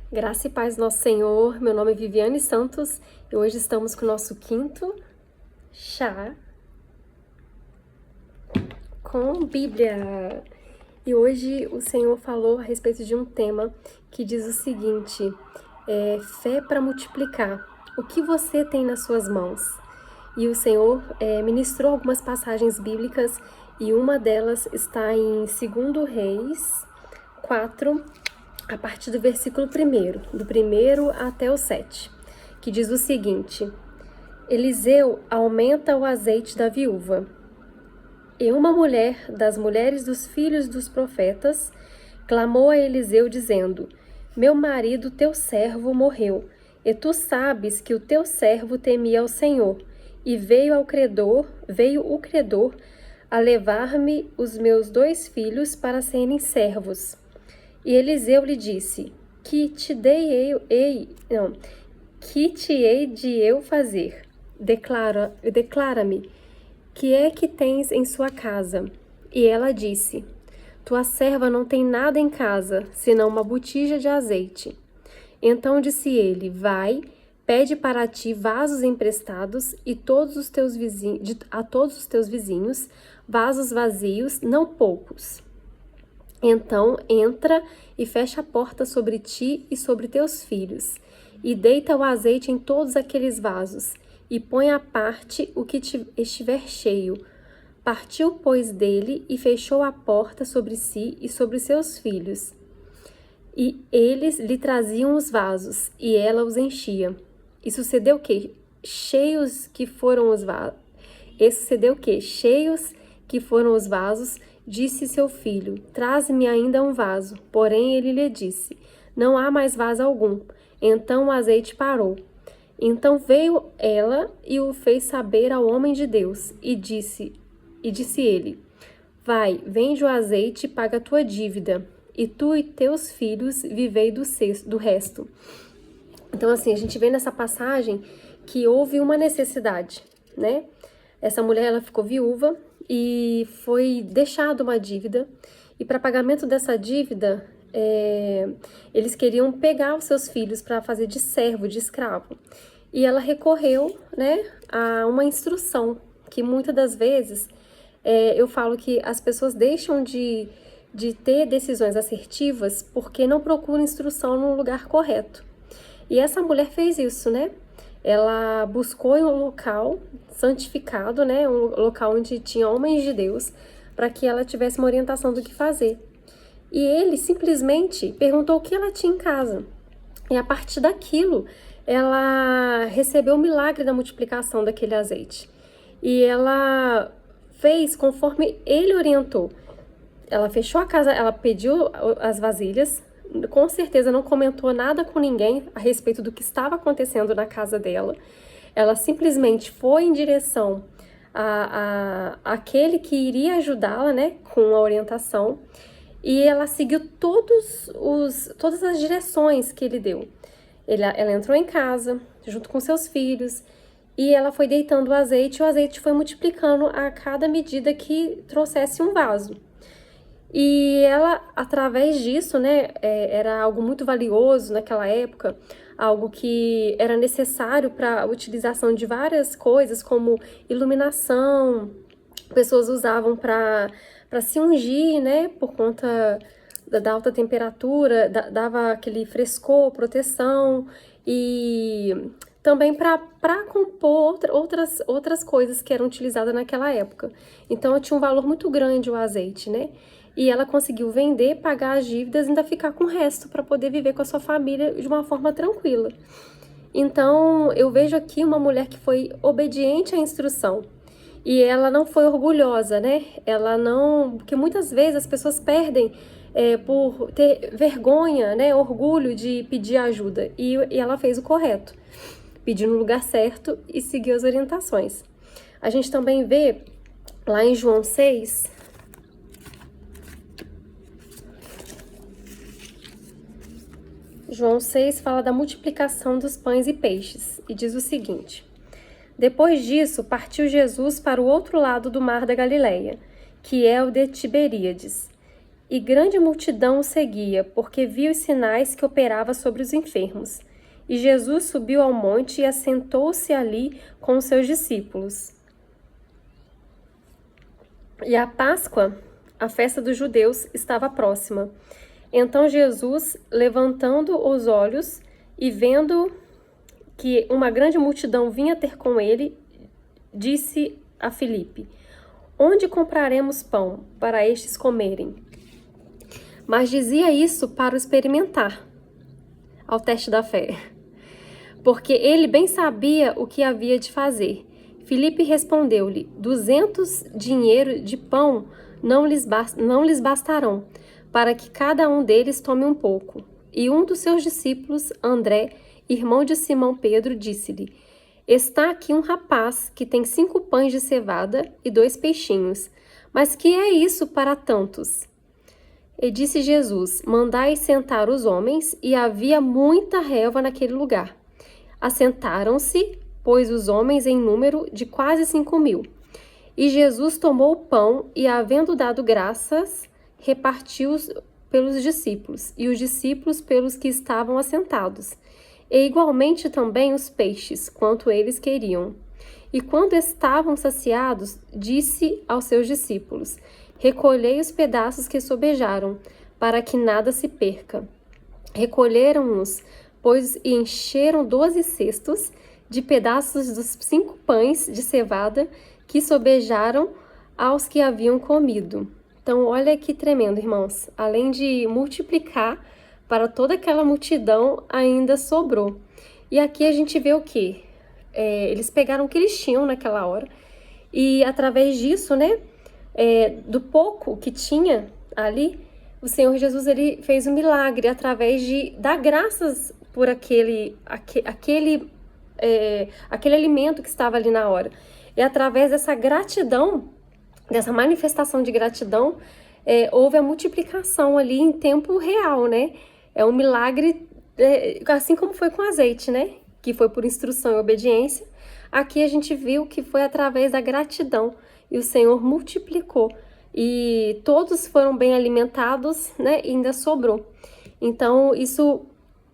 Graça e paz do nosso Senhor, meu nome é Viviane Santos e hoje estamos com o nosso quinto chá com Bíblia. E hoje o Senhor falou a respeito de um tema que diz o seguinte, fé para multiplicar. O que você tem nas suas mãos? E o Senhor ministrou algumas passagens bíblicas e uma delas está em 2 Reis 4, a partir do versículo 1, do 1 até o 7, que diz o seguinte: Eliseu aumenta o azeite da viúva. E uma mulher das mulheres dos filhos dos profetas clamou a Eliseu dizendo: Meu marido, teu servo, morreu, e tu sabes que o teu servo temia ao Senhor, e veio o credor a levar-me os meus 2 filhos para serem servos. E Eliseu lhe disse: Que te hei de eu fazer? Declara-me, que é que tens em sua casa? E ela disse: Tua serva não tem nada em casa, senão uma botija de azeite. Então disse ele: Vai, pede para ti vasos emprestados a todos os teus vizinhos, vasos vazios, não poucos. Então entra e fecha a porta sobre ti e sobre teus filhos, e deita o azeite em todos aqueles vasos, e põe à parte o que estiver cheio. Partiu, pois, dele, e fechou a porta sobre si e sobre seus filhos. E eles lhe traziam os vasos, e ela os enchia. E sucedeu que, cheios que foram os vasos, disse seu filho: Traze-me ainda um vaso. Porém ele lhe disse: Não há mais vaso algum. Então o azeite parou. Então veio ela e o fez saber ao homem de Deus, e disse ele: Vai, vende o azeite e paga a tua dívida, e tu e teus filhos vivei do resto. Então, assim, a gente vê nessa passagem que houve uma necessidade, né? Essa mulher, ela ficou viúva e foi deixada uma dívida, e para pagamento dessa dívida, eles queriam pegar os seus filhos para fazer de servo, de escravo. E ela recorreu, né, a uma instrução, que muitas das vezes eu falo que as pessoas deixam de ter decisões assertivas porque não procuram instrução no lugar correto. E essa mulher fez isso, né? Ela buscou um local santificado, né? Um local onde tinha homens de Deus, para que ela tivesse uma orientação do que fazer. E ele simplesmente perguntou o que ela tinha em casa. E a partir daquilo, ela recebeu o milagre da multiplicação daquele azeite. E ela fez conforme ele orientou. Ela fechou a casa, ela pediu as vasilhas, com certeza não comentou nada com ninguém a respeito do que estava acontecendo na casa dela. Ela simplesmente foi em direção àquele que iria ajudá-la, né, com a orientação, e ela seguiu todas as direções que ele deu. Ela entrou em casa, junto com seus filhos, e ela foi deitando o azeite, e o azeite foi multiplicando a cada medida que trouxesse um vaso. E ela, através disso, né, era algo muito valioso naquela época, algo que era necessário para a utilização de várias coisas, como iluminação, pessoas usavam para se ungir, né, por conta da alta temperatura, dava aquele frescor, proteção, e também para compor outras coisas que eram utilizadas naquela época. Então tinha um valor muito grande o azeite, né? E ela conseguiu vender, pagar as dívidas e ainda ficar com o resto para poder viver com a sua família de uma forma tranquila. Então, eu vejo aqui uma mulher que foi obediente à instrução. E ela não foi orgulhosa, né? Ela não... Porque muitas vezes as pessoas perdem por ter vergonha, né? Orgulho de pedir ajuda. E ela fez o correto. Pediu no lugar certo e seguiu as orientações. A gente também vê lá em João 6... João 6 fala da multiplicação dos pães e peixes e diz o seguinte: Depois disso, partiu Jesus para o outro lado do mar da Galileia, que é o de Tiberíades, e grande multidão o seguia, porque via os sinais que operava sobre os enfermos. E Jesus subiu ao monte e assentou-se ali com os seus discípulos. E a Páscoa, a festa dos judeus, estava próxima. Então Jesus, levantando os olhos e vendo que uma grande multidão vinha ter com ele, disse a Filipe: onde compraremos pão para estes comerem? Mas dizia isso para o experimentar, ao teste da fé, porque ele bem sabia o que havia de fazer. Filipe respondeu-lhe: 200 dinheiro de pão não lhes bastarão, para que cada um deles tome um pouco. E um dos seus discípulos, André, irmão de Simão Pedro, disse-lhe: está aqui um rapaz que tem 5 pães de cevada e 2 peixinhos. Mas que é isso para tantos? E disse Jesus: mandai sentar os homens, e havia muita relva naquele lugar. Assentaram-se, pois, os homens em número de quase 5.000. E Jesus tomou o pão e, havendo dado graças, repartiu-os pelos discípulos, e os discípulos pelos que estavam assentados. E igualmente também os peixes, quanto eles queriam. E quando estavam saciados, disse aos seus discípulos: recolhei os pedaços que sobejaram, para que nada se perca. Recolheram-nos, pois, e encheram 12 cestos de pedaços dos 5 pães de cevada que sobejaram aos que haviam comido. Então, olha que tremendo, irmãos. Além de multiplicar para toda aquela multidão, ainda sobrou. E aqui a gente vê o quê? Eles pegaram o que eles tinham naquela hora e, através disso, né, do pouco que tinha ali, o Senhor Jesus ele fez um milagre através de dar graças por aquele alimento que estava ali na hora. E através dessa gratidão, dessa manifestação de gratidão, houve a multiplicação ali em tempo real, né? É um milagre, assim como foi com o azeite, né? Que foi por instrução e obediência. Aqui a gente viu que foi através da gratidão e o Senhor multiplicou. E todos foram bem alimentados, né? E ainda sobrou. Então, isso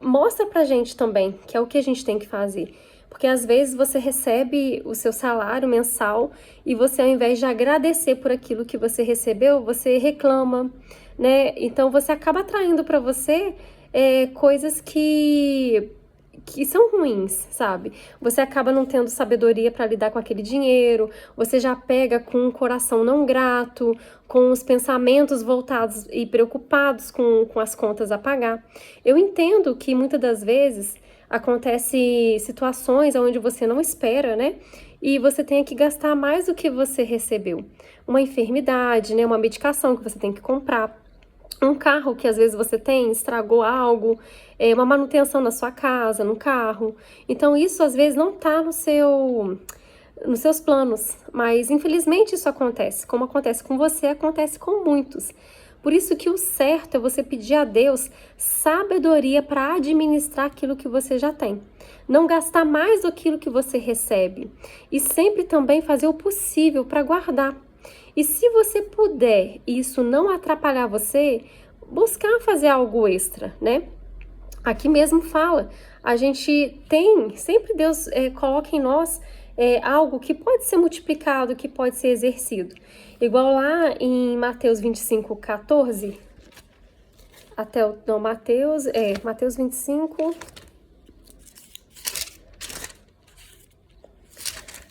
mostra pra gente também que é o que a gente tem que fazer. Porque às vezes você recebe o seu salário mensal e você, ao invés de agradecer por aquilo que você recebeu, você reclama, né? Então você acaba atraindo para você coisas que são ruins, sabe? Você acaba não tendo sabedoria para lidar com aquele dinheiro, você já pega com um coração não grato, com os pensamentos voltados e preocupados com as contas a pagar. Eu entendo que muitas das vezes acontece situações onde você não espera, né? E você tem que gastar mais do que você recebeu. Uma enfermidade, né? Uma medicação que você tem que comprar. Um carro que às vezes você tem, estragou algo, uma manutenção na sua casa, no carro. Então isso às vezes não tá nos seus planos, mas infelizmente isso acontece. Como acontece com você, acontece com muitos. Por isso que o certo é você pedir a Deus sabedoria para administrar aquilo que você já tem. Não gastar mais do que você recebe. E sempre também fazer o possível para guardar. E se você puder e isso não atrapalhar você, buscar fazer algo extra, né? Aqui mesmo fala, a gente tem, sempre Deus coloca em nós algo que pode ser multiplicado, que pode ser exercido. Igual lá em Mateus 25, 14, Mateus 25...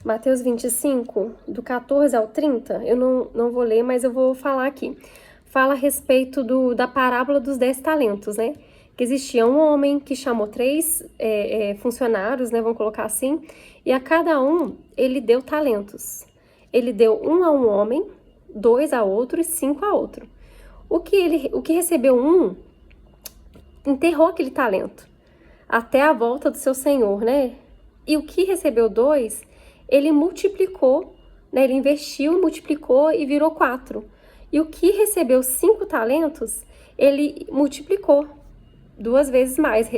Mateus 25, do 14 ao 30, eu não vou ler, mas eu vou falar aqui. Fala a respeito da parábola dos 10 talentos, né? Que existia um homem que chamou 3 funcionários, né? Vamos colocar assim. E a cada um, ele deu talentos. Ele deu 1 a um homem, 2 a outro e 5 a outro. O que recebeu um, enterrou aquele talento. Até a volta do seu senhor, né? E o que recebeu 2... ele multiplicou, né? Ele investiu, multiplicou e virou 4. E o que recebeu 5 talentos, ele multiplicou 2 vezes mais,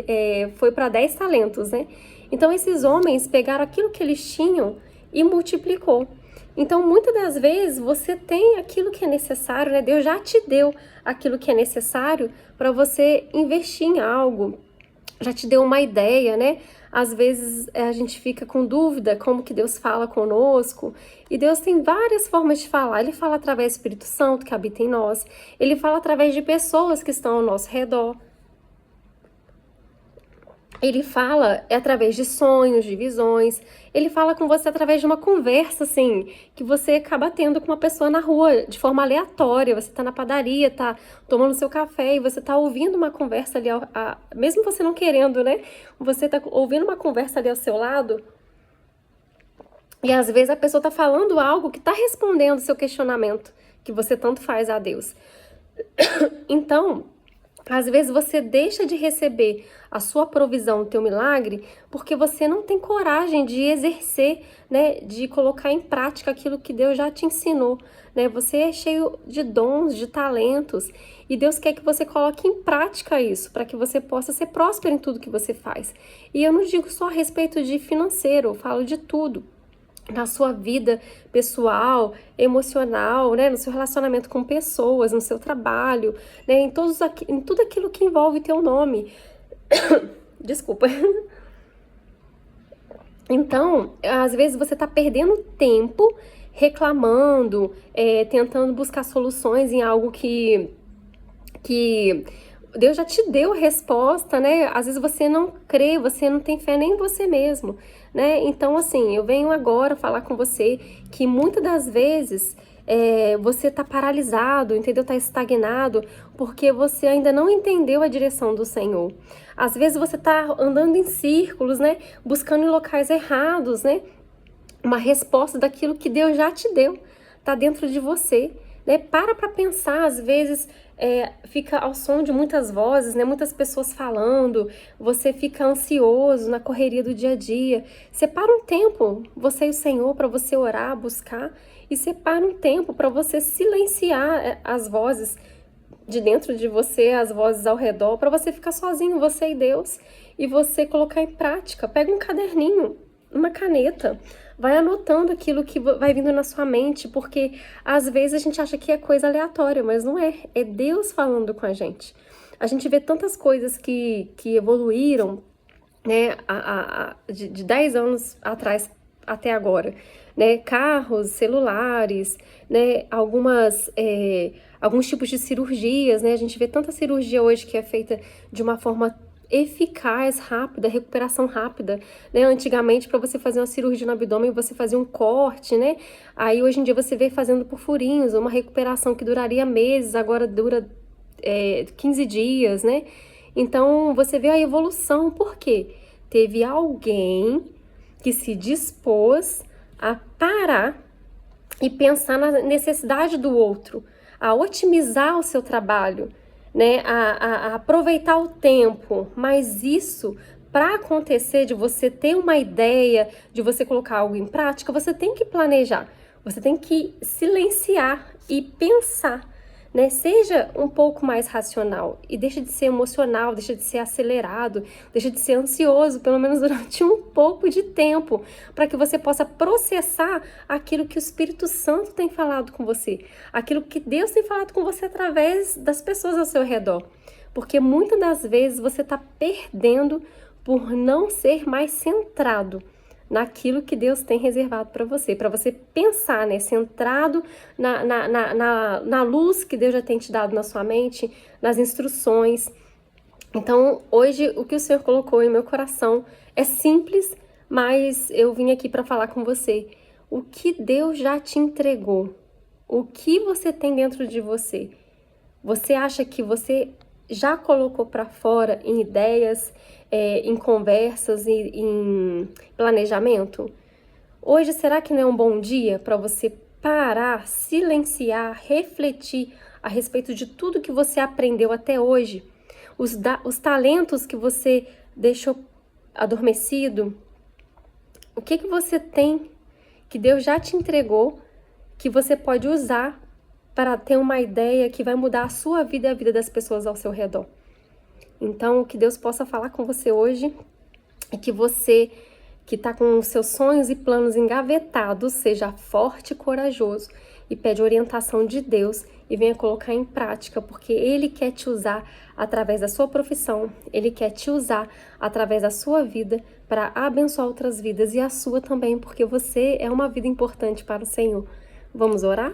foi para 10 talentos, né? Então, esses homens pegaram aquilo que eles tinham e multiplicou. Então, muitas das vezes, você tem aquilo que é necessário, né? Deus já te deu aquilo que é necessário para você investir em algo, já te deu uma ideia, né? Às vezes a gente fica com dúvida como que Deus fala conosco, e Deus tem várias formas de falar. Ele fala através do Espírito Santo que habita em nós, ele fala através de pessoas que estão ao nosso redor. Ele fala através de sonhos, de visões. Ele fala com você através de uma conversa, assim, que você acaba tendo com uma pessoa na rua, de forma aleatória. Você tá na padaria, tá tomando seu café e você tá ouvindo uma conversa ali, mesmo você não querendo, né? Você tá ouvindo uma conversa ali ao seu lado. E às vezes a pessoa tá falando algo que tá respondendo o seu questionamento, que você tanto faz a Deus. Então, às vezes você deixa de receber a sua provisão, o teu milagre, porque você não tem coragem de exercer, né, de colocar em prática aquilo que Deus já te ensinou, né? Você é cheio de dons, de talentos, e Deus quer que você coloque em prática isso, para que você possa ser próspero em tudo que você faz. E eu não digo só a respeito de financeiro, eu falo de tudo. Na sua vida pessoal, emocional, né, no seu relacionamento com pessoas, no seu trabalho, né, em tudo aquilo que envolve teu nome. Desculpa. Então, às vezes você tá perdendo tempo reclamando, tentando buscar soluções em algo que Deus já te deu a resposta, né? Às vezes você não crê, você não tem fé nem em você mesmo, né? Então, assim, eu venho agora falar com você que muitas das vezes você tá paralisado, entendeu? Tá estagnado, porque você ainda não entendeu a direção do Senhor. Às vezes você tá andando em círculos, né? Buscando em locais errados, né? Uma resposta daquilo que Deus já te deu, tá dentro de você, né? Para pensar, às vezes fica ao som de muitas vozes, né? Muitas pessoas falando, você fica ansioso na correria do dia a dia. Separa um tempo, você e o Senhor, para você orar, buscar, e separa um tempo para você silenciar as vozes de dentro de você, as vozes ao redor, para você ficar sozinho, você e Deus, e você colocar em prática. Pega um caderninho, uma caneta, vai anotando aquilo que vai vindo na sua mente, porque às vezes a gente acha que é coisa aleatória, mas não é. É Deus falando com a gente. A gente vê tantas coisas que evoluíram, né, de 10 anos atrás até agora, né? Carros, celulares, né? Alguns tipos de cirurgias, né? A gente vê tanta cirurgia hoje que é feita de uma forma eficaz, rápida, recuperação rápida, né? Antigamente, para você fazer uma cirurgia no abdômen, você fazia um corte, né? Aí hoje em dia você vê fazendo por furinhos, uma recuperação que duraria meses, agora dura 15 dias, né? Então você vê a evolução, por quê? Teve alguém que se dispôs a parar e pensar na necessidade do outro, a otimizar o seu trabalho, né, a aproveitar o tempo, mas isso, para acontecer, de você ter uma ideia, de você colocar algo em prática, você tem que planejar, você tem que silenciar e pensar, né? Seja um pouco mais racional e deixa de ser emocional, deixa de ser acelerado, deixa de ser ansioso, pelo menos durante um pouco de tempo, para que você possa processar aquilo que o Espírito Santo tem falado com você, aquilo que Deus tem falado com você através das pessoas ao seu redor. Porque muitas das vezes você está perdendo por não ser mais centrado naquilo que Deus tem reservado para você pensar, né, centrado na luz que Deus já tem te dado na sua mente, nas instruções. Então, hoje, o que o Senhor colocou em meu coração é simples, mas eu vim aqui para falar com você. O que Deus já te entregou, o que você tem dentro de você, você acha que você já colocou para fora em ideias, em conversas, em planejamento? Hoje, será que não é um bom dia para você parar, silenciar, refletir a respeito de tudo que você aprendeu até hoje? Os talentos que você deixou adormecido? O que você tem que Deus já te entregou, que você pode usar para ter uma ideia que vai mudar a sua vida e a vida das pessoas ao seu redor? Então, que Deus possa falar com você hoje e que você que está com os seus sonhos e planos engavetados, seja forte e corajoso e pede orientação de Deus e venha colocar em prática, porque Ele quer te usar através da sua profissão, Ele quer te usar através da sua vida para abençoar outras vidas e a sua também, porque você é uma vida importante para o Senhor. Vamos orar?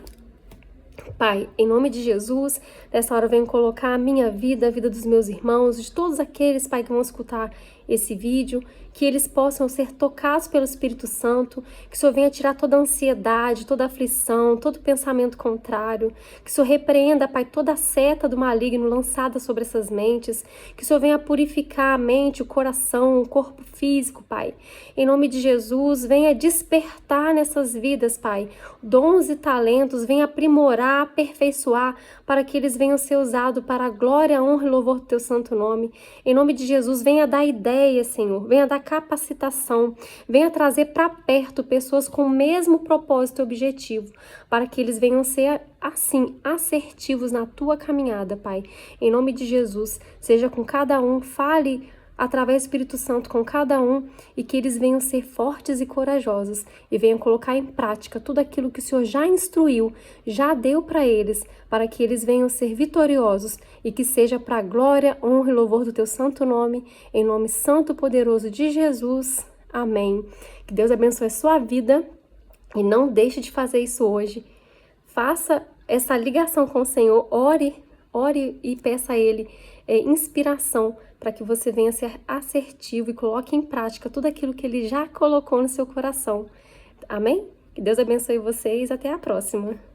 Pai, em nome de Jesus, nessa hora eu venho colocar a minha vida, a vida dos meus irmãos, de todos aqueles, Pai, que vão escutar esse vídeo, que eles possam ser tocados pelo Espírito Santo, que o Senhor venha tirar toda a ansiedade, toda a aflição, todo pensamento contrário, que o Senhor repreenda, Pai, toda a seta do maligno lançada sobre essas mentes, que o Senhor venha purificar a mente, o coração, o corpo físico, Pai. Em nome de Jesus, venha despertar nessas vidas, Pai, dons e talentos, venha aprimorar, aperfeiçoar, para que eles venham ser usados para a glória, honra e louvor do Teu santo nome. Em nome de Jesus, venha dar ideia, Senhor, venha dar capacitação, venha trazer para perto pessoas com o mesmo propósito e objetivo, para que eles venham ser, assim, assertivos na Tua caminhada, Pai. Em nome de Jesus, seja com cada um, fale através do Espírito Santo com cada um e que eles venham ser fortes e corajosos e venham colocar em prática tudo aquilo que o Senhor já instruiu, já deu para eles, para que eles venham ser vitoriosos e que seja para a glória, honra e louvor do Teu santo nome, em nome santo e poderoso de Jesus. Amém. Que Deus abençoe a sua vida e não deixe de fazer isso hoje. Faça essa ligação com o Senhor, ore e peça a Ele inspiração para que você venha ser assertivo e coloque em prática tudo aquilo que Ele já colocou no seu coração. Amém? Que Deus abençoe vocês. Até a próxima.